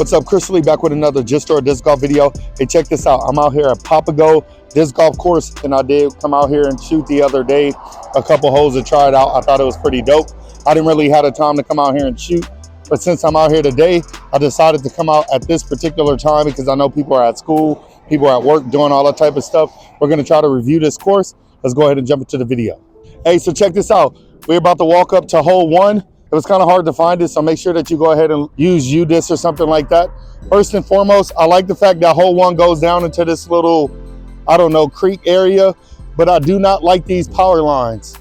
What's up, Chris Lee, back with another Just Throw It Disc Golf video. Hey, check this out. I'm out here at Papago Disc Golf course, and I did come out here and shoot the other day a couple holes to try it out. I thought it was pretty dope. I didn't really have the time to come out here and shoot, but since I'm out here today, I decided to come out at this particular time because I know people are at school, people are at work doing all that type of stuff. We're going to try to review this course. Let's go ahead and jump into the video. Hey, so check this out. We're about to walk up to hole 1. It was kind of hard to find it, so make sure that you go ahead and use UDisc or something like that. First and foremost, I like the fact that hole 1 goes down into this little, I don't know, creek area, but I do not like these power lines.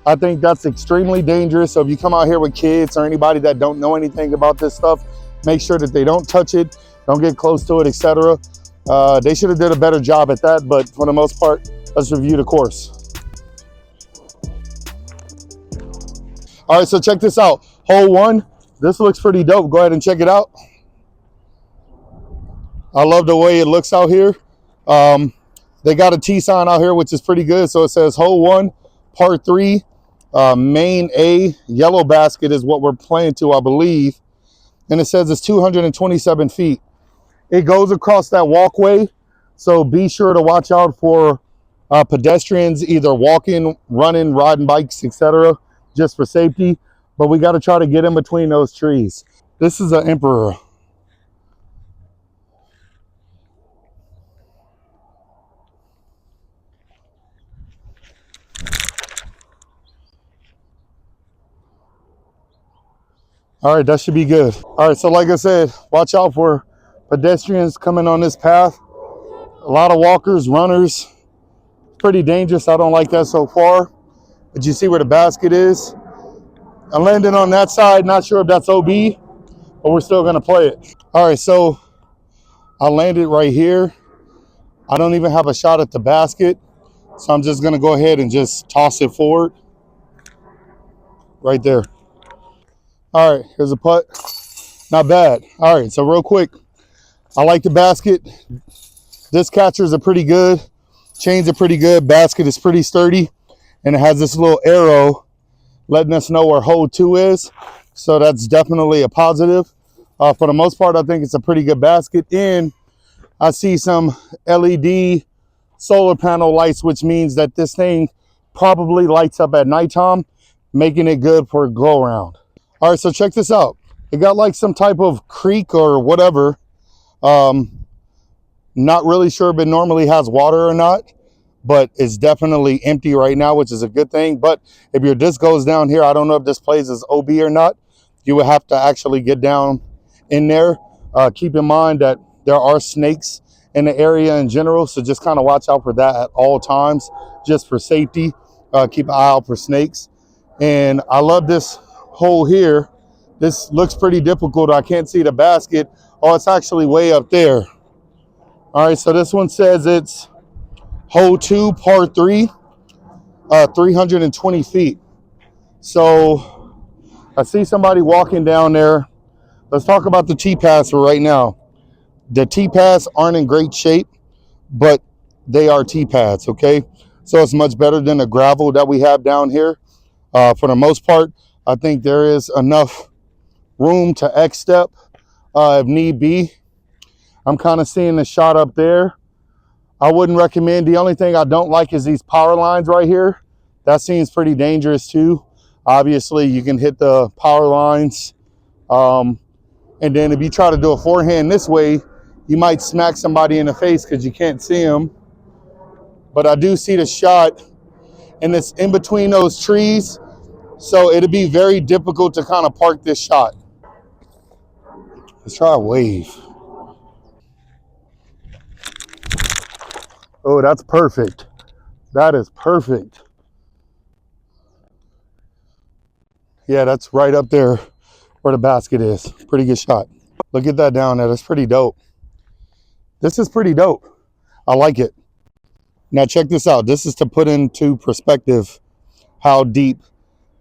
I think that's extremely dangerous. So if you come out here with kids or anybody that don't know anything about this stuff, make sure that they don't touch it, don't get close to it, etc. They should have did a better job at that, but for the most part, let's review the course. All right, so check this out. Hole 1, this looks pretty dope. Go ahead and check it out. I love the way it looks out here. They got a T sign out here, which is pretty good. So it says hole 1, par 3, main A, yellow basket is what we're playing to, I believe. And it says it's 227 feet. It goes across that walkway. So be sure to watch out for pedestrians, either walking, running, riding bikes, etc., just for safety. But we got to try to get in between those trees. This is an Emperor. All right, that should be good. All right, so like I said, watch out for pedestrians coming on this path. A lot of walkers, runners. Pretty dangerous. I don't like that so far. But you see where the basket is? I landed on that side. Not sure if that's OB, but we're still going to play it. All right, so I landed right here. I don't even have a shot at the basket, so I'm just going to go ahead and just toss it forward. Right there. All right, here's a putt. Not bad. All right, so real quick, I like the basket. This catchers are pretty good. Chains are pretty good. Basket is pretty sturdy. And it has this little arrow letting us know where hole 2 is. So that's definitely a positive. For the most part, I think it's a pretty good basket. And I see some LED solar panel lights, which means that this thing probably lights up at nighttime, making it good for a go around. All right, so check this out. It got like some type of creek or whatever. Not really sure if it normally has water or not, but it's definitely empty right now, which is a good thing. But if your disc goes down here, I don't know if this plays as OB or not. You would have to actually get down in there. Keep in mind that there are snakes in the area in general, so just kind of watch out for that at all times, just for safety. Keep an eye out for snakes. And I love this hole here. This looks pretty difficult. I can't see the basket. Oh, it's actually way up there. All right, so this one says it's hole 2, par 3, 320 feet. So I see somebody walking down there. Let's talk about the T-pads for right now. The T-pads aren't in great shape, but they are T-pads, okay? So it's much better than the gravel that we have down here. For the most part, I think there is enough room to X-step if need be. I'm kind of seeing the shot up there. I wouldn't recommend. The only thing I don't like is these power lines right here. That seems pretty dangerous too. Obviously, you can hit the power lines. And then if you try to do a forehand this way, you might smack somebody in the face because you can't see them. But I do see the shot, and it's in between those trees. So it'd be very difficult to kind of park this shot. Let's try a wave. Oh, that's perfect. That is perfect. Yeah, that's right up there where the basket is. Pretty good shot. Look at that down there. That's pretty dope. This is pretty dope. I like it. Now check this out. This is to put into perspective how deep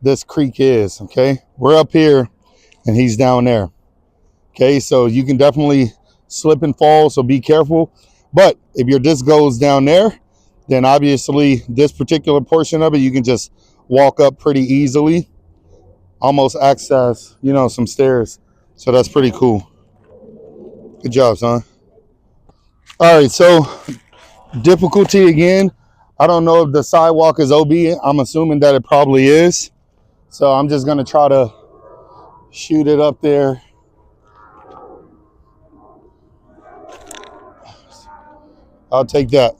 this creek is, okay? We're up here and he's down there. Okay, so you can definitely slip and fall, so be careful. But if your disc goes down there, then obviously this particular portion of it, you can just walk up pretty easily. Almost access, you know, some stairs. So that's pretty cool. Good job, son. All right, so difficulty again. I don't know if the sidewalk is OB. I'm assuming that it probably is. So I'm just gonna try to shoot it up there. I'll take that.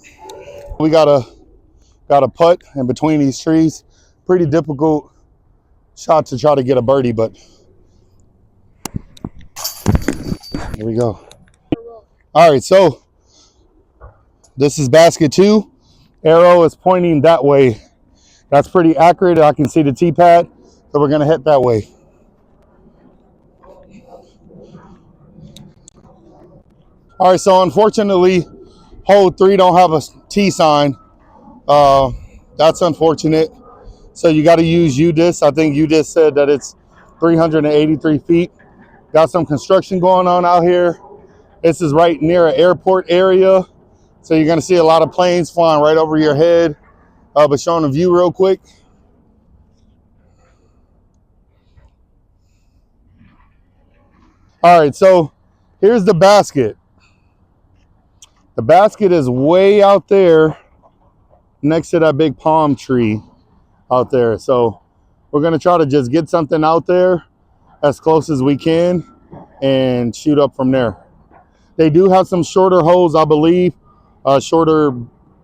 We got a putt in between these trees. Pretty difficult shot to try to get a birdie, but here we go. All right, so this is basket 2. Arrow is pointing that way. That's pretty accurate. I can see the tee pad, so we're gonna hit that way. All right, so unfortunately, hole 3 don't have a tee sign. That's unfortunate. So you got to use UDisc. I think UDisc said that it's 383 feet. Got some construction going on out here. This is right near an airport area. So you're going to see a lot of planes flying right over your head. But showing a view real quick. All right, so here's the basket. The basket is way out there next to that big palm tree out there. So we're going to try to just get something out there as close as we can and shoot up from there. They do have some shorter holes, I believe, shorter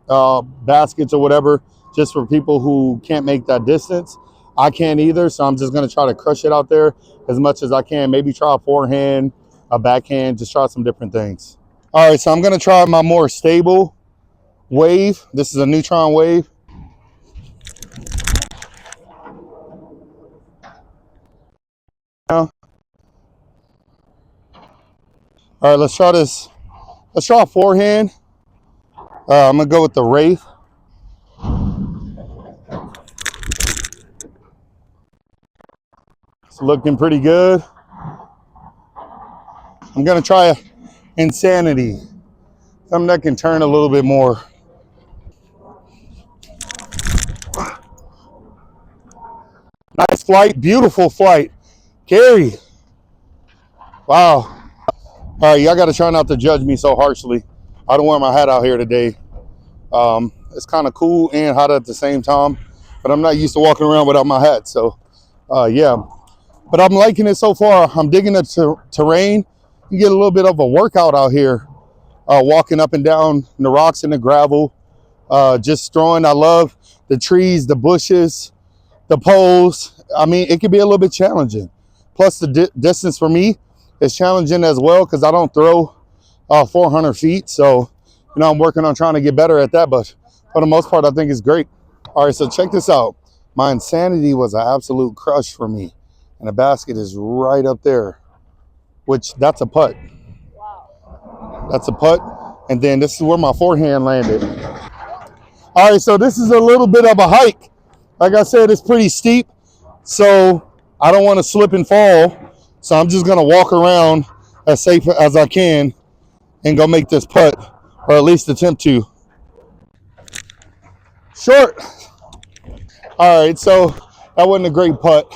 baskets or whatever, just for people who can't make that distance. I can't either, so I'm just going to try to crush it out there as much as I can. Maybe try a forehand, a backhand, just try some different things. All right, so I'm going to try my more stable wave. This is a neutron wave. All right, let's try this. Let's try a forehand. I'm going to go with the Wraith. It's looking pretty good. I'm going to try a Insanity. Something that can turn a little bit more. Nice flight. Beautiful flight. Gary. Wow. All right, y'all got to try not to judge me so harshly. I don't wear my hat out here today. It's kind of cool and hot at the same time, but I'm not used to walking around without my hat. So, yeah. But I'm liking it so far. I'm digging the terrain. You get a little bit of a workout out here, walking up and down the rocks and the gravel, just throwing. I love the trees, the bushes, the poles. I mean, it can be a little bit challenging. Plus, the distance for me is challenging as well because I don't throw 400 feet. So, you know, I'm working on trying to get better at that. But for the most part, I think it's great. All right, so check this out. My Insanity was an absolute crush for me. And the basket is right up there, which that's a putt. Wow. That's a putt. And then this is where my forehand landed. All right, so this is a little bit of a hike. Like I said, it's pretty steep. So I don't want to slip and fall. So I'm just going to walk around as safe as I can and go make this putt, or at least attempt to. Short. All right, so that wasn't a great putt.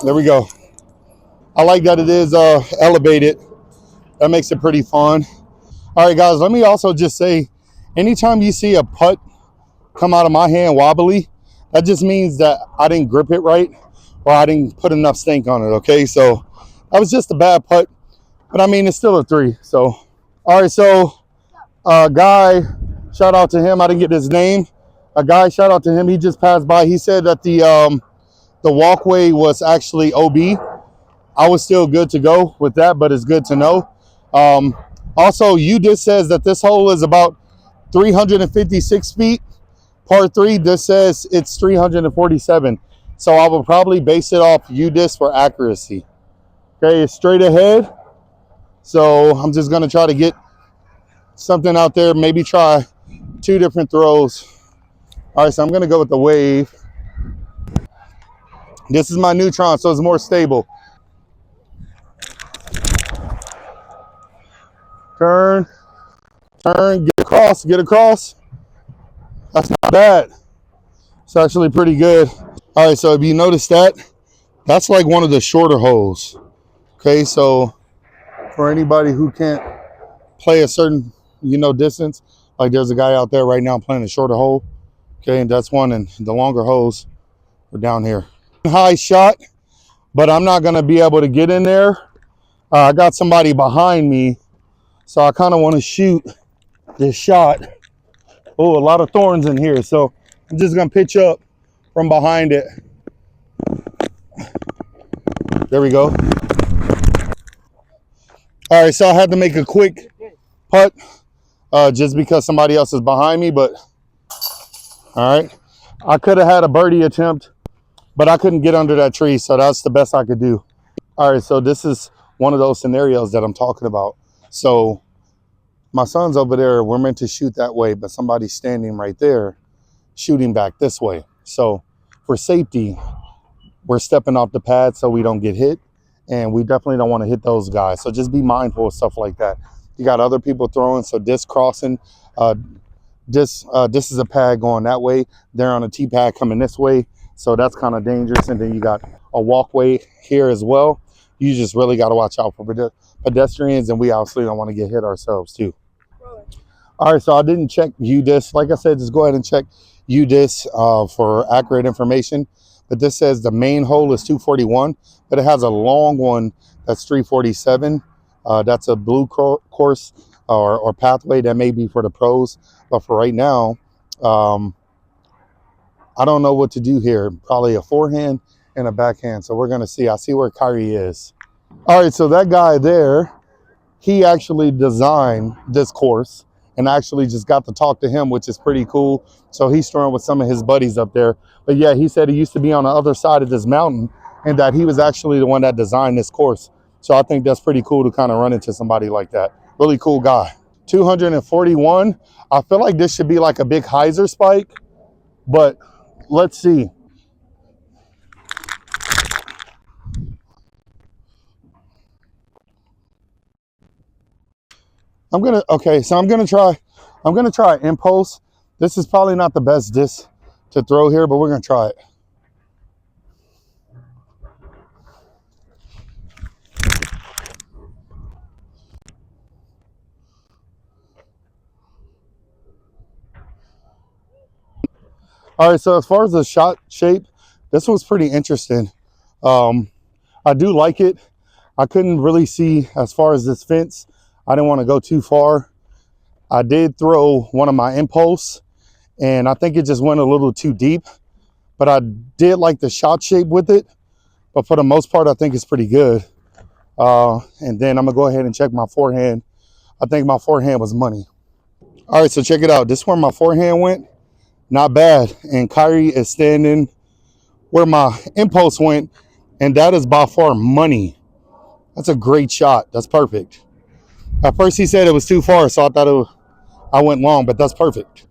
There we go. I like that it is elevated. That makes it pretty fun. All right, guys, let me also just say, anytime you see a putt come out of my hand wobbly, that just means that I didn't grip it right or I didn't put enough stink on it, okay? So that was just a bad putt, but I mean, it's still a 3. So, all right, so a guy, shout out to him. I didn't get his name. A guy, shout out to him. He just passed by. He said that the walkway was actually OB. I was still good to go with that, but it's good to know. Also, UDisc says that this hole is about 356 feet. Part 3, this says it's 347. So I will probably base it off UDisc for accuracy. Okay, it's straight ahead. So I'm just going to try to get something out there, maybe try 2 different throws. All right, so I'm going to go with the wave. This is my neutron, so it's more stable. Turn, turn, get across. That's not bad. It's actually pretty good. All right, so if you notice that, that's like one of the shorter holes. Okay, so for anybody who can't play a certain, distance, like there's a guy out there right now playing a shorter hole. Okay, and that's one, and the longer holes are down here. High shot, but I'm not gonna be able to get in there. I got somebody behind me, so I kind of want to shoot this shot. Oh, a lot of thorns in here, so I'm just gonna pitch up from behind it. There we go. All right, so I had to make a quick putt just because somebody else is behind me, but all right. I could have had a birdie attempt, but I couldn't get under that tree, so that's the best I could do. All right, so this is one of those scenarios that I'm talking about. So my son's over there, we're meant to shoot that way, but somebody's standing right there shooting back this way. So for safety, we're stepping off the pad so we don't get hit, and we definitely don't want to hit those guys. So just be mindful of stuff like that. You got other people throwing, so disc crossing. This is a pad going that way. They're on a tee pad coming this way, so that's kind of dangerous. And then you got a walkway here as well. You just really got to watch out for pedestrians, and we obviously don't want to get hit ourselves too. All right, so I didn't check UDisc. Like I said, just go ahead and check UDisc for accurate information. But this says the main hole is 241, but it has a long one that's 347. That's a blue course or pathway that may be for the pros. But for right now, I don't know what to do here. Probably a forehand and a backhand. So we're going to see. I see where Kyrie is. All right, so that guy there, he actually designed this course, and I actually just got to talk to him, which is pretty cool. So he's throwing with some of his buddies up there. But yeah, he said he used to be on the other side of this mountain, and that he was actually the one that designed this course. So I think that's pretty cool to kind of run into somebody like that. Really cool guy. 241. I feel like this should be like a big hyzer spike, but let's see. I'm gonna try impulse. This is probably not the best disc to throw here, but we're gonna try it. All right, so as far as the shot shape, this was pretty interesting. I do like it. I couldn't really see as far as this fence. I didn't want to go too far. I did throw one of my impulse, and I think it just went a little too deep, but I did like the shot shape with it. But for the most part, I think it's pretty good. And then I'm gonna go ahead and check my forehand. I think my forehand was money. All right, so check it out. This is where my forehand went. Not bad. And Kyrie is standing where my impulse went, and that is by far money. That's a great shot. That's perfect. At first he said it was too far, so I thought I went long, but that's perfect.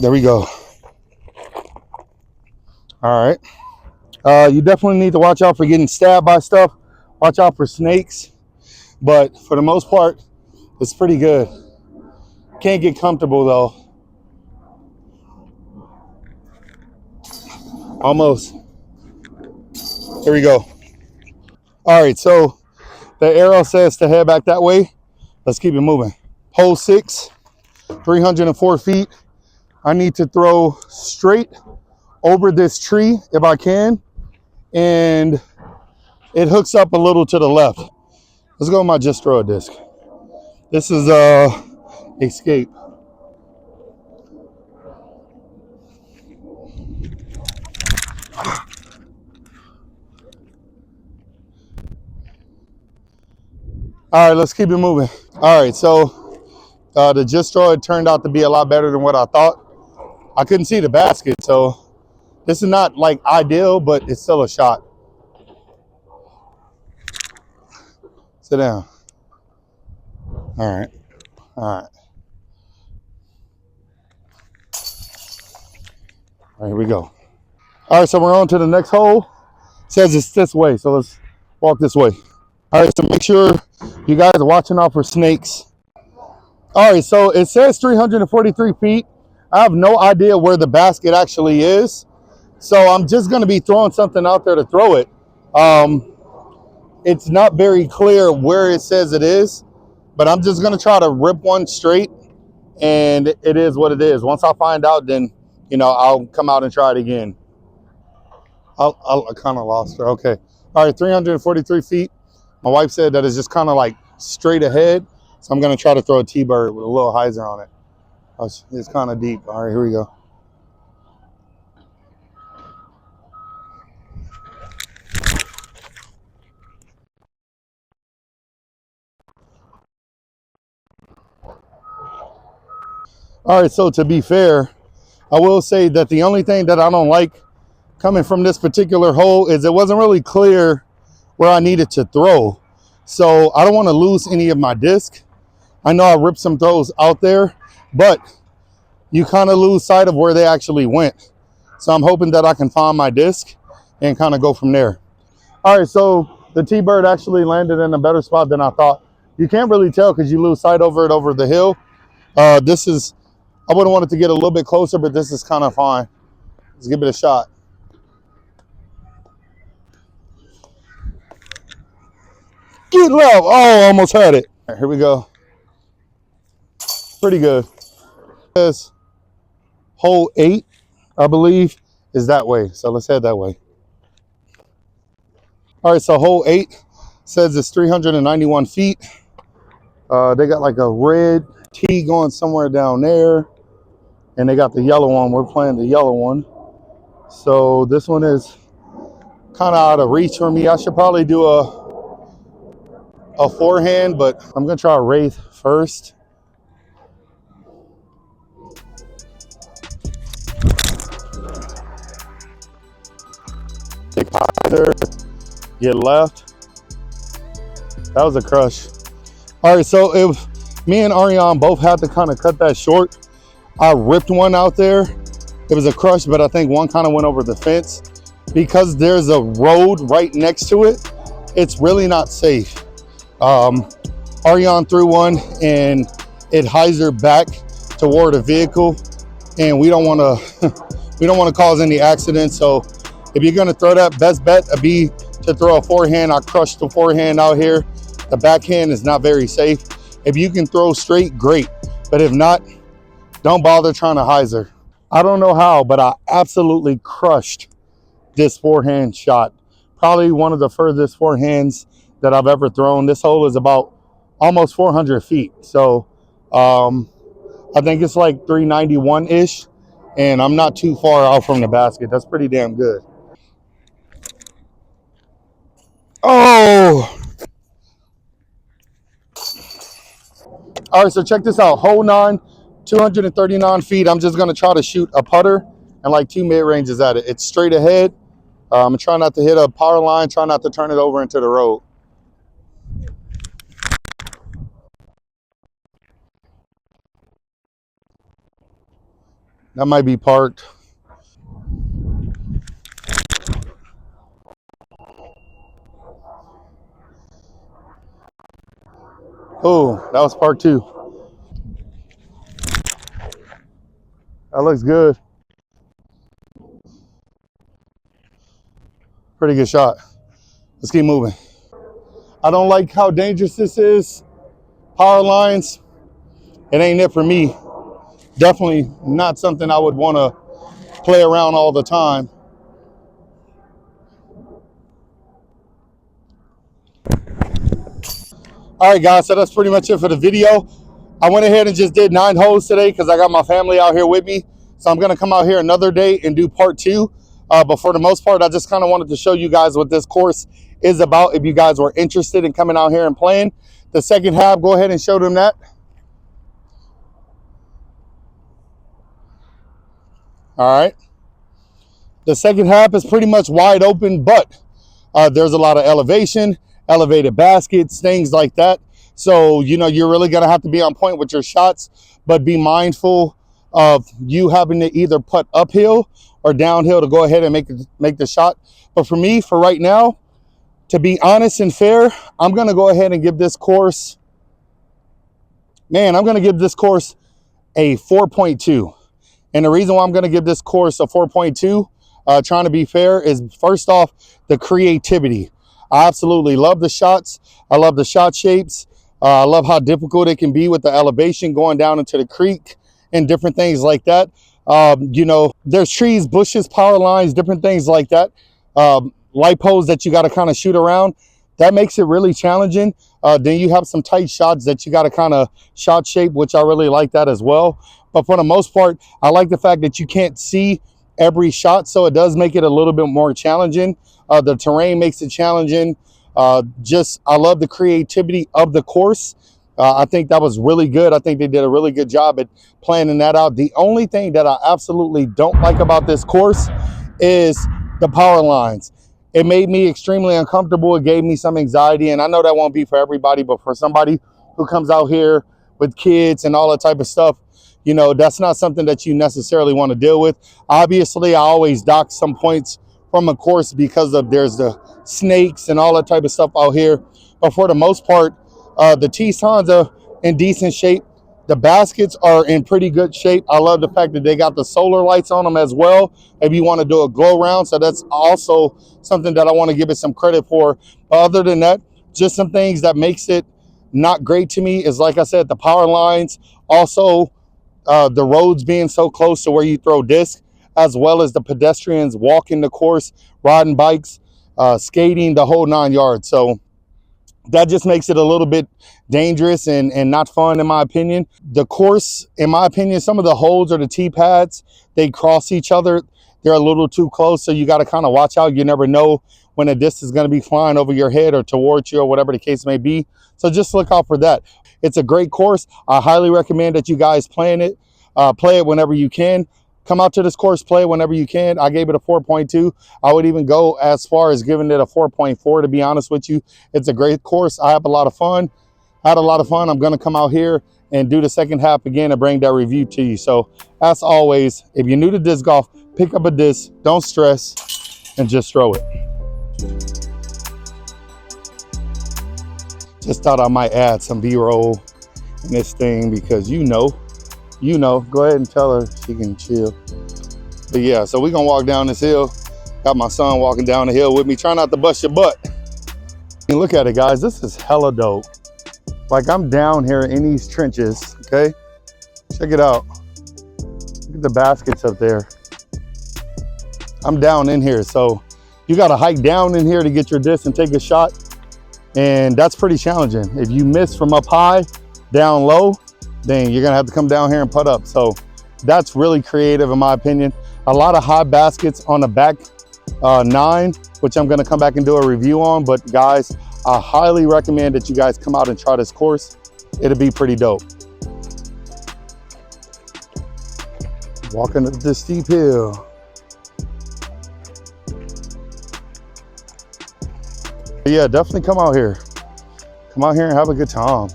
There we go. All right. You definitely need to watch out for getting stabbed by stuff. Watch out for snakes. But for the most part, it's pretty good. Can't get comfortable though. Almost. Here we go. All right, so the arrow says to head back that way. Let's keep it moving. Hole 6, 304 feet. I need to throw straight over this tree if I can, and it hooks up a little to the left. Let's go with my Just Throw It disc. This is Escape. All right, let's keep it moving. All right, so the Just Throw It turned out to be a lot better than what I thought. I couldn't see the basket, so this is not like ideal, but it's still a shot. Sit down. All right. All right. All right, here we go. All right, so we're on to the next hole. It says it's this way, so let's walk this way. All right, so make sure you guys are watching out for snakes. All right, so it says 343 feet. I have no idea where the basket actually is. So I'm just going to be throwing something out there to throw it. It's not very clear where it says it is, but I'm just going to try to rip one straight, and it is what it is. Once I find out, then, you know, I'll come out and try it again. I kind of lost her. Okay. All right, 343 feet. My wife said that it's just kind of like straight ahead. So I'm going to try to throw a T-bird with a little hyzer on it. It's kind of deep. All right, here we go. All right, so to be fair, I will say that the only thing that I don't like coming from this particular hole is it wasn't really clear where I needed to throw. So I don't want to lose any of my disc. I know I ripped some throws out there, but you kind of lose sight of where they actually went. So I'm hoping that I can find my disc and kind of go from there. All right, so the T-bird actually landed in a better spot than I thought. You can't really tell because you lose sight over it over the hill. This is, I would have wanted to get a little bit closer, but this is kind of fine. Let's give it a shot. Get love. Oh, almost had it. All right, here we go. Pretty good. This hole 8, I believe, is that way. So let's head that way. All right, so hole 8 says it's 391 feet. They got like a red tee going somewhere down there, and they got the yellow one. We're playing the yellow one. So this one is kind of out of reach for me. I should probably do a forehand, but I'm gonna try a wraith first. Take either, get left. That was a crush. All right, so if me and Ariane both had to kind of cut that short, I ripped one out there. It was a crush, but I think one kind of went over the fence. Because there's a road right next to it, it's really not safe. Ariane threw one and it hyzered back toward a vehicle, and we don't want to cause any accidents. So if you're going to throw that, best bet would be to throw a forehand. I crushed the forehand out here. The backhand is not very safe. If you can throw straight, great. But if not, don't bother trying to hyzer. I don't know how, but I absolutely crushed this forehand shot. Probably one of the furthest forehands that I've ever thrown. This hole is about almost 400 feet. So I think it's like 391-ish, and I'm not too far out from the basket. That's pretty damn good. Oh! All right, so check this out. Hole 9, 239 feet. I'm just going to try to shoot a putter and like 2 mid-ranges at it. It's straight ahead. I'm trying not to hit a power line, try not to turn it over into the road. That might be parked. Oh, that was parked too. That looks good. Pretty good shot. Let's keep moving. I don't like how dangerous this is. Power lines, it ain't it for me. Definitely not something I would want to play around all the time. All right, guys, so that's pretty much it for the video. I went ahead and just did 9 holes today because I got my family out here with me. So I'm going to come out here another day and do part 2. But for the most part, I just kind of wanted to show you guys what this course is about if you guys were interested in coming out here and playing. The second half, go ahead and show them that. All right. The second half is pretty much wide open, but there's a lot of elevation, elevated baskets, things like that. So, you know, you're really going to have to be on point with your shots, but be mindful of you having to either putt uphill or downhill to go ahead and make the shot. But for me, for right now, to be honest and fair, I'm going to go ahead and give this course, I'm going to give this course a 4.2. And the reason why I'm going to give this course a 4.2, trying to be fair, is first off, the creativity. I absolutely love the shots. I love the shot shapes. I love how difficult it can be with the elevation going down into the creek and different things like that. You know, there's trees, bushes, power lines, different things like that. Light poles that you got to kind of shoot around. That makes it really challenging. Then you have some tight shots that you got to kind of shot shape, which I really like that as well. But for the most part, I like the fact that you can't see every shot, so it does make it a little bit more challenging. The terrain makes it challenging. I love the creativity of the course. I think that was really good. I think they did a really good job at planning that out. The only thing that I absolutely don't like about this course is the power lines. It made me extremely uncomfortable. It gave me some anxiety, and I know that won't be for everybody, but for somebody who comes out here with kids and all that type of stuff, you know, that's not something that you necessarily want to deal with. Obviously, I always dock some points from a course because of there's the snakes and all that type of stuff out here. But for the most part, the tees are in decent shape. The baskets are in pretty good shape. I love the fact that they got the solar lights on them as well, if you want to do a glow round. So that's also something that I want to give it some credit for. Other than that, just some things that makes it not great to me is, like I said, the power lines. Also, the roads being so close to where you throw disc, as well as the pedestrians walking the course, riding bikes, skating, the whole 9 yards. So that just makes it a little bit dangerous and not fun, in my opinion. The course, in my opinion, some of the holes or the tee pads, they cross each other. They're a little too close, so you got to kind of watch out. You never know when a disc is going to be flying over your head or towards you or whatever the case may be. So just look out for that. It's a great course. I highly recommend that you guys play it whenever you can. Come out to this course, play it whenever you can. I gave it a 4.2. I would even go as far as giving it a 4.4, to be honest with you. It's a great course. I have a lot of fun. I had a lot of fun. I'm going to come out here and do the second half again and bring that review to you. So as always, if you're new to disc golf, pick up a disc, don't stress, and just throw it. Just thought I might add some B-roll in this thing because you know, go ahead and tell her she can chill. But yeah, so we're gonna walk down this hill. Got my son walking down the hill with me. Try not to bust your butt. And look at it, guys. This is hella dope. Like, I'm down here in these trenches, okay? Check it out. Look at the baskets up there. I'm down in here, so you gotta hike down in here to get your disc and take a shot. And that's pretty challenging. If you miss from up high, down low, then you're gonna have to come down here and putt up. So that's really creative, in my opinion. A lot of high baskets on the back 9, which I'm gonna come back and do a review on. But guys, I highly recommend that you guys come out and try this course. It'll be pretty dope. Walking up this steep hill. But yeah, definitely come out here. Come out here and have a good time.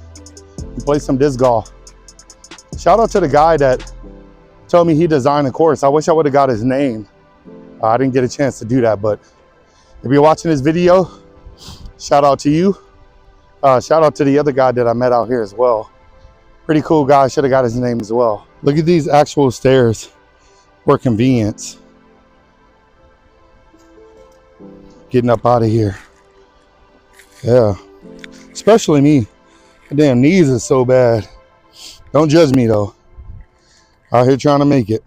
And play some disc golf. Shout out to the guy that told me he designed the course. I wish I would have got his name. I didn't get a chance to do that, but if you're watching this video, shout out to you. Shout out to the other guy that I met out here as well. Pretty cool guy, should have got his name as well. Look at these actual stairs for convenience. Getting up out of here. Yeah, especially me. My damn knees are so bad. Don't judge me though. Out here trying to make it.